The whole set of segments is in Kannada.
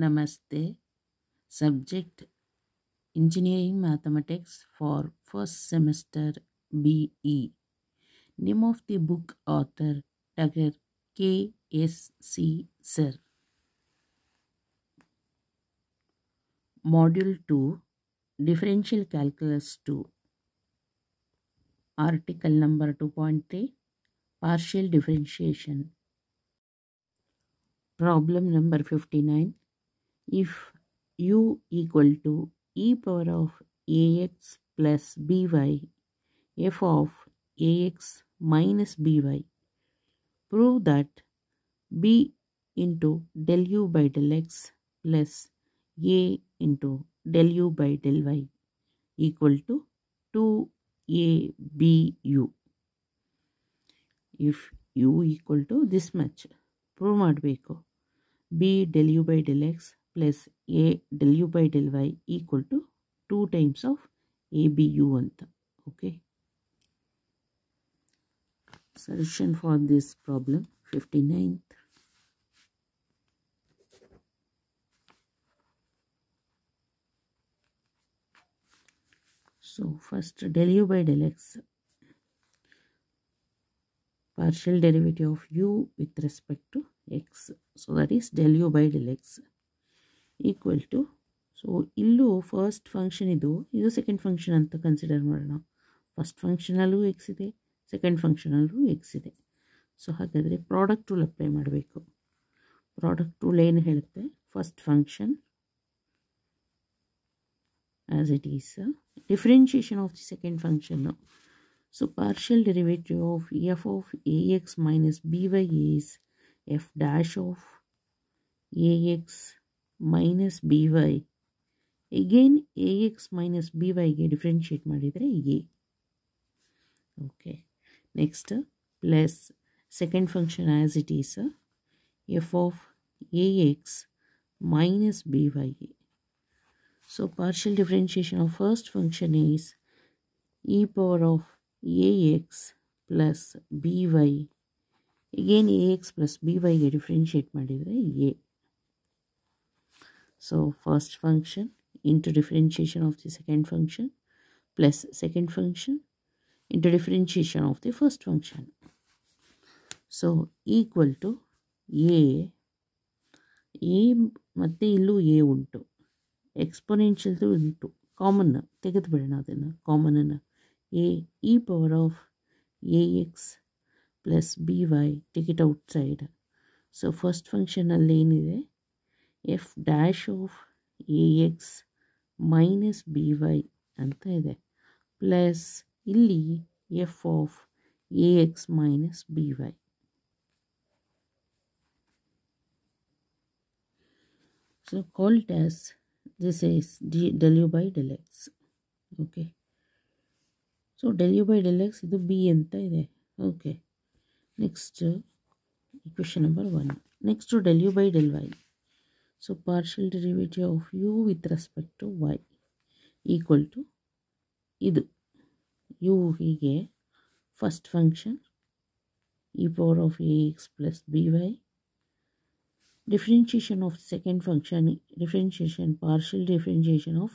Namaste. Subject Engineering Mathematics for first semester BE. Name of the book author Dr. K.S.C. Sir. Module 2 Differential Calculus 2. Article number 2.3 Partial Differentiation. Problem number 59. If u equal to e power of ax plus by f of ax minus by, prove that b into del u by del x plus a into del u by del y equal to 2abu. If u equal to this much, prove ಮಾಡಬೇಕು. b del u by del x plus a del u by del y equal to 2 times of abu anta. Okay. Solution for this problem 59th. So first del u by del x, partial derivative of u with respect to x, so that is del u by del x equal to, so illu first function idu second function anta consider ಮಾಡೋಣ. ಫಸ್ಟ್ ಫಂಕ್ಷನಲ್ಲೂ x ಇದೆ, ಸೆಕೆಂಡ್ ಫಂಕ್ಷನಲ್ಲೂ x ಇದೆ. ಸೊ ಹಾಗಾದರೆ ಪ್ರಾಡಕ್ಟ್ ರೂಲ್ ಅಪ್ಲೈ ಮಾಡಬೇಕು. ಪ್ರಾಡಕ್ಟ್ ರೂಲ್ ಏನು ಹೇಳುತ್ತೆ? First function as it is, differentiation of the second function. So partial derivative of F of ax minus by is f dash of ax minus by. Again ax minus by ಗೆ ಡಿಫ್ರೆನ್ಷಿಯೇಟ್ ಮಾಡಿದರೆ a. Okay, next plus second function as it is F of ax minus by. So partial differentiation of first function is e power of ax plus by. Again ax plus by ಗೆ differentiate ಮಾಡಿದರೆ a. So first function into differentiation of the second function plus second function into differentiation of the first function. So equal to a ಮತ್ತೆ ಇಲ್ಲೂ a ಉಂಟು, ಎಕ್ಸ್ಪೊನೆನ್ಷಿಯಲ್ದು ಉಂಟು, ಕಾಮನ್ ತೆಗೆದುಬಿಡೋಣ ಅದನ್ನು, ಕಾಮನನ್ನು. a e power of ax plus by, take it outside. So first ಫಂಕ್ಷನಲ್ಲಿ ಏನಿದೆ, F dash of ax minus by ಅಂತ ಇದೆ, ಪ್ಲಸ್ ಇಲ್ಲಿ F of ax minus by. So called as, this is del u by del x. Okay. So del u by del x ಇದು b ಅಂತ ಇದೆ. Okay. Next equation number 1. Next del u by del y. So partial derivative of u with respect to y equal to ಇದು u ಹೀಗೆ first function e power of ax plus by. Differentiation of second function, differentiation, partial differentiation of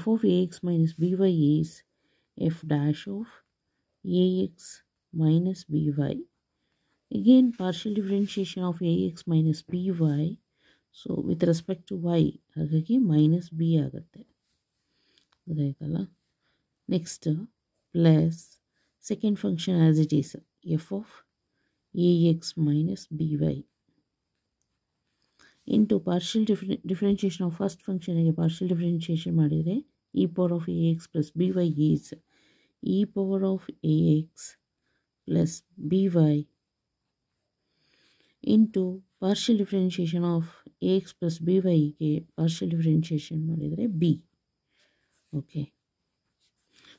f of ax minus by is f dash of ax minus by. Again partial differentiation of ax minus by. So with respect to y, ಹಾಗಾಗಿ minus b ಆಗುತ್ತೆ, ಗೊತ್ತಾಯ್ತಲ್ಲ. Next plus second function as it is F of ax minus by into partial differentiation of first function ಗೆ partial differentiation ಮಾಡಿದರೆ e power of ax plus by is e power of ax plus by into partial differentiation of ax plus by ಗೆ partial differentiation ಮಾಡಿದರೆ b. Okay.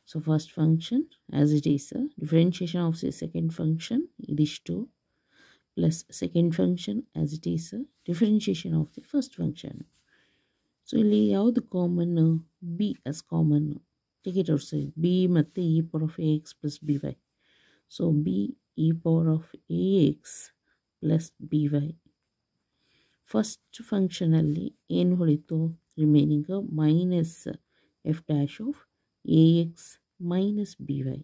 So first function as it is, differentiation of the second function ಇದಿಷ್ಟು, plus second function as it is, differentiation of the first function. So ಇಲ್ಲಿ ಯಾವುದು common? b as common, take it outside. b ಮತ್ತು e power of ax plus by. So b e power of ax plus by. First ಫಂಕ್ಷನಲ್ಲಿ ಏನು ಉಳಿತು remaining minus F dash of A X minus B Y.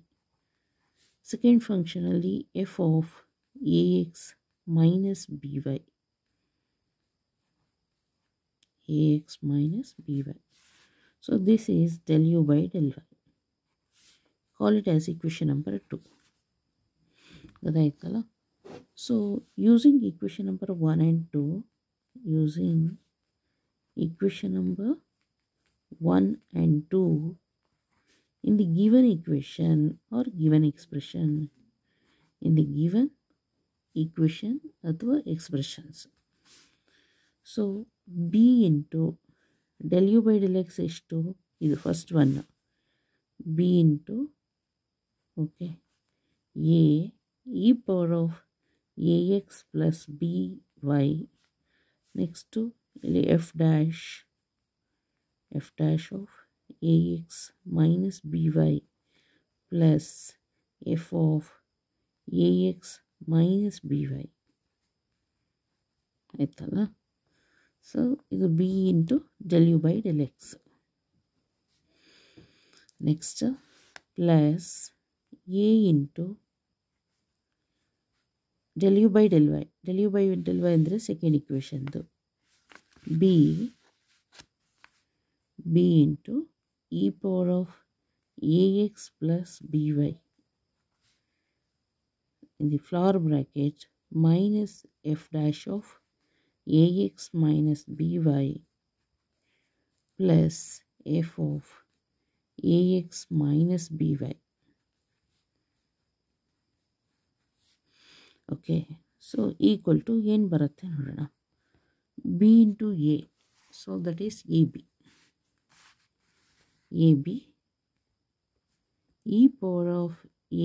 Second ಫಂಕ್ಷನಲ್ಲಿ F of A X minus B Y, ax minus by. So this is del u by del y. Call it as equation number 2. Gadaitala. So using equation number 1 and 2, using equation number 1 and 2 in the given equation or given expression, in the given equation ಅಥವಾ expressions. So b into del u by del x ಎಷ್ಟು, ಇದು first one. b into okay a e power of A X plus B Y. Next ಇಲ್ಲಿ F dash of A X minus B Y plus F of A X minus B Y ಆಯ್ತಲ್ಲ. ಸೊ ಇದು b into del u by del x. Next plus a into del u by del y. del u by del y ಅಂದರೆ ಸೆಕೆಂಡ್ ಇಕ್ವೇಷನ್ದು. b into e power of A X plus B Y in the flower bracket minus F dash of ax minus by plus f of ax minus by. Okay, so equal to ಏನು ಬರುತ್ತೆ ನೋಡೋಣ. b into a, so that is ab e power of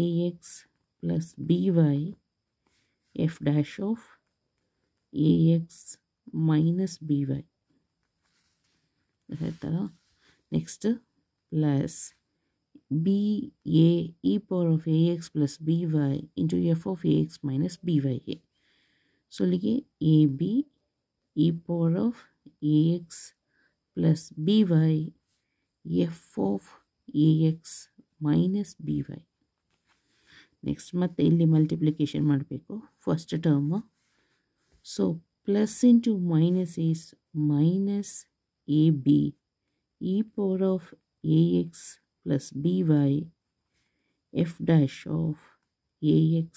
ax plus by f dash of ax minus by. Next plus ba e power of ax plus by into f of ax minus by. So like ab e power of ax plus by f of ax minus by. Next ಮತ್ತೆ ಇಲ್ಲಿ ಮಲ್ಟಿಪ್ಲಿಕೇಶನ್ ಮಾಡಬೇಕು first term. So plus into minus is minus ab e power of ax plus by f dash of ax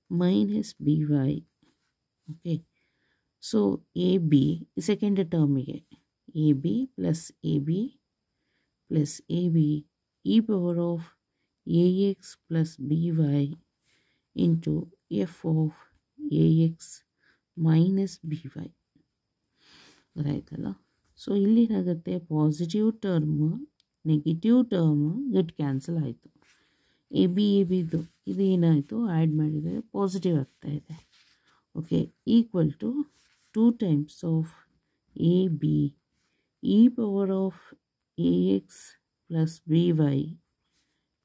minus by. Okay, so ab second term ಗೆ ab plus ab e power of ax plus by into f of ax minus B Y ಗೊತ್ತಾಯ್ತಲ್ಲ. ಸೊ ಇಲ್ಲೇನಾಗುತ್ತೆ positive term negative term get cancel ಆಯಿತು. ಎ ಬಿದು ಇದು ಏನಾಯಿತು ಆ್ಯಡ್ ಮಾಡಿದರೆ ಪಾಸಿಟಿವ್ ಆಗ್ತಾ ಇದೆ. Okay, equal to 2 times of A B E power of A X plus B Y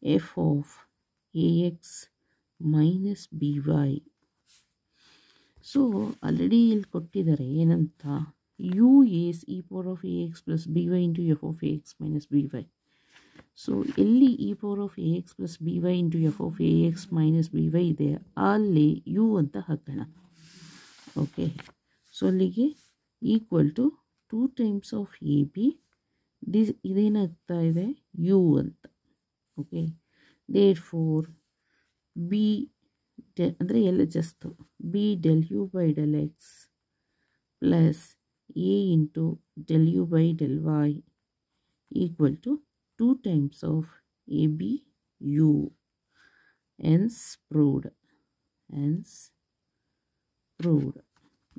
F of A X minus B Y. So already ಇಲ್ಲಿ ಕೊಟ್ಟಿದ್ದಾರೆ ಏನಂತ, U is E power of A X plus B Y into F of A X minus B Y. So ಎಲ್ಲಿ E power of A X plus B Y into F of A X minus B Y ಇದೆ ಅಲ್ಲಿ ಯು ಅಂತ ಹಾಕೋಣ. ಓಕೆ, ಸೊ ಅಲ್ಲಿಗೆ equal to 2 times of A B ಇದೇನಾಗ್ತಾ ಇದೆ ಯು ಅಂತ. ಓಕೆ, ದೇರ್ ಫೋರ್ ಬಿ ಅಂದರೆ ಎಲ್ಲ ಜಸ್ತು B del u by del x plus A into del u by del y equal to 2 times of A B U. Hence proved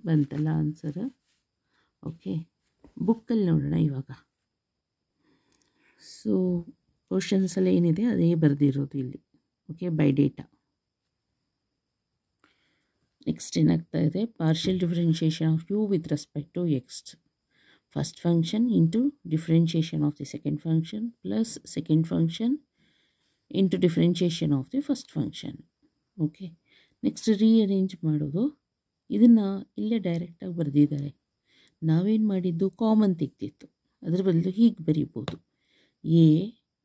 ಬಂತಲ್ಲ ಆನ್ಸರ್. ಓಕೆ, ಬುಕ್ಕಲ್ಲಿ ನೋಡೋಣ ಇವಾಗ. ಸೊ ಕ್ವಶನ್ಸೆಲ್ಲ ಏನಿದೆ ಅದೇ ಬರೆದಿರೋದು ಇಲ್ಲಿ. Okay, by data. ನೆಕ್ಸ್ಟ್ ಏನಾಗ್ತಾ ಇದೆ, partial differentiation of you with respect to x. First function into differentiation of the second function plus second function into differentiation of the first function. Okay, next rearrange ಮಾಡೋದು. ಇದನ್ನು ಇಲ್ಲೇ ಡೈರೆಕ್ಟಾಗಿ ಬರೆದಿದ್ದಾರೆ ನಾವೇನು ಮಾಡಿದ್ದು ಕಾಮನ್ ತೆಗ್ದಿತ್ತು, ಅದರ ಬದಲು ಹೀಗೆ ಬರೀಬೋದು. ಎ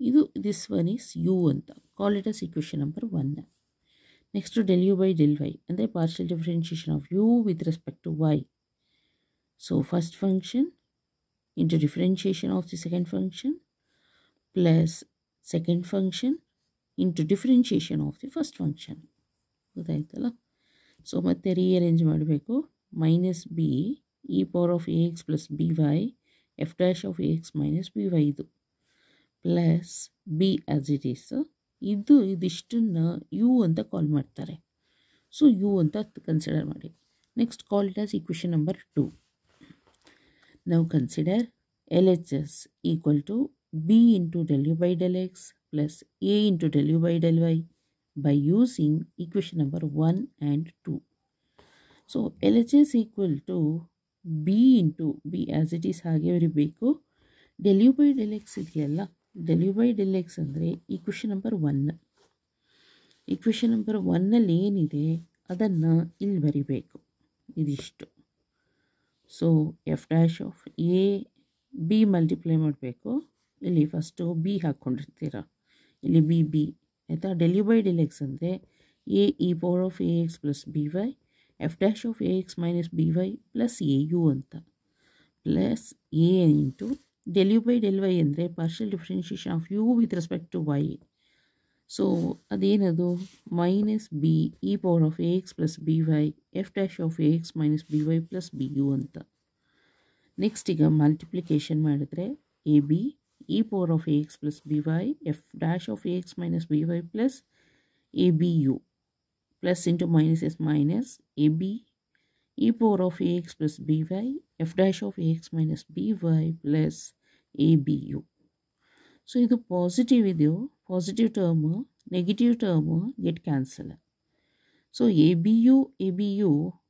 ಇದು ದಿಸ್ ಒನ್ ಈಸ್ ಯು ಅಂತ, call it as equation number 1. Next del u by del y ಅಂದರೆ partial differentiation of u with respect to y. So first function into differentiation of the second function plus second function into differentiation of the first function. ಗೊತ್ತಾಯ್ತಲ್ಲ. ಸೊ ಮತ್ತೆ ರೀಅರೇಂಜ್ ಮಾಡಬೇಕು. Minus B E power of A X plus B Y F dash of A X minus B Y ಇದು plus B as it is. ಇದಿಷ್ಟನ್ನು ಯು ಅಂತ ಕಾಲ್ ಮಾಡ್ತಾರೆ. ಸೊ ಯು ಅಂತ ಕನ್ಸಿಡರ್ ಮಾಡಿ. Next call it as equation number 2. Now consider LHS equal to B into del u by del x plus A into del u by del y by using equation number 1 and 2. So LHS equal to B into B as it is ಹಾಗೆ ಬರೀಬೇಕು. del u by del x ಇದೆಯಲ್ಲ, del u by del x ಅಂದರೆ ಈಕ್ವೇಷನ್ ನಂಬರ್ 1. ಈಕ್ವೇಷನ್ ನಂಬರ್ 1ನಲ್ಲಿ ಏನಿದೆ ಅದನ್ನು ಇಲ್ಲಿ ಬರಿಬೇಕು. ಇದಿಷ್ಟು. So F dash of A B multiply ಮಾಡಬೇಕು. ಇಲ್ಲಿ ಫಸ್ಟು ಬಿ ಹಾಕ್ಕೊಂಡಿರ್ತೀರ, ಇಲ್ಲಿ ಬಿ ಆಯಿತಾ. del u by del x ಅಂದರೆ A E power of A X plus B Y F dash of A X minus B Y plus A U ಅಂತ plus A into del u by del y ಅಂದರೆ partial differentiation of you with respect to Y. So ಅದೇನದು minus B E power of A X plus B Y F dash of A X minus B Y plus B U ಅಂತ. ನೆಕ್ಸ್ಟ್ ಈಗ ಮಲ್ಟಿಪ್ಲಿಕೇಶನ್ ಮಾಡಿದ್ರೆ A B E power of A X plus B Y F dash of A X minus B Y plus A B U plus into minus S minus A B E power of A X plus B Y F dash of A X minus B Y plus A B U. So ಇದು ಪಾಸಿಟಿವ್ ಇದೆಯೋ, positive term negative term get cancel. So A B U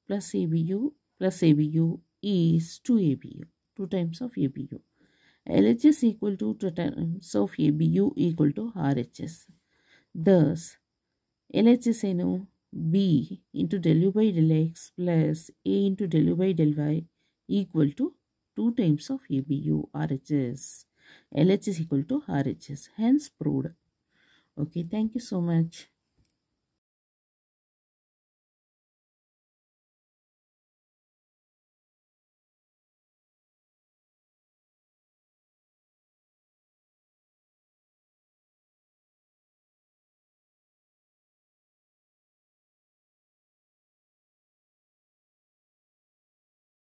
plus A B U plus A B you is 2ABU, 2 times of ABU. LHS equal to 2 times of ABU equal to RHS. Thus, LHS ಏನು B into del u by del x plus A into del u by del y equal to 2 times of ABU RHS. LHS equal to RHS. Hence proved. Okay, thank you so much.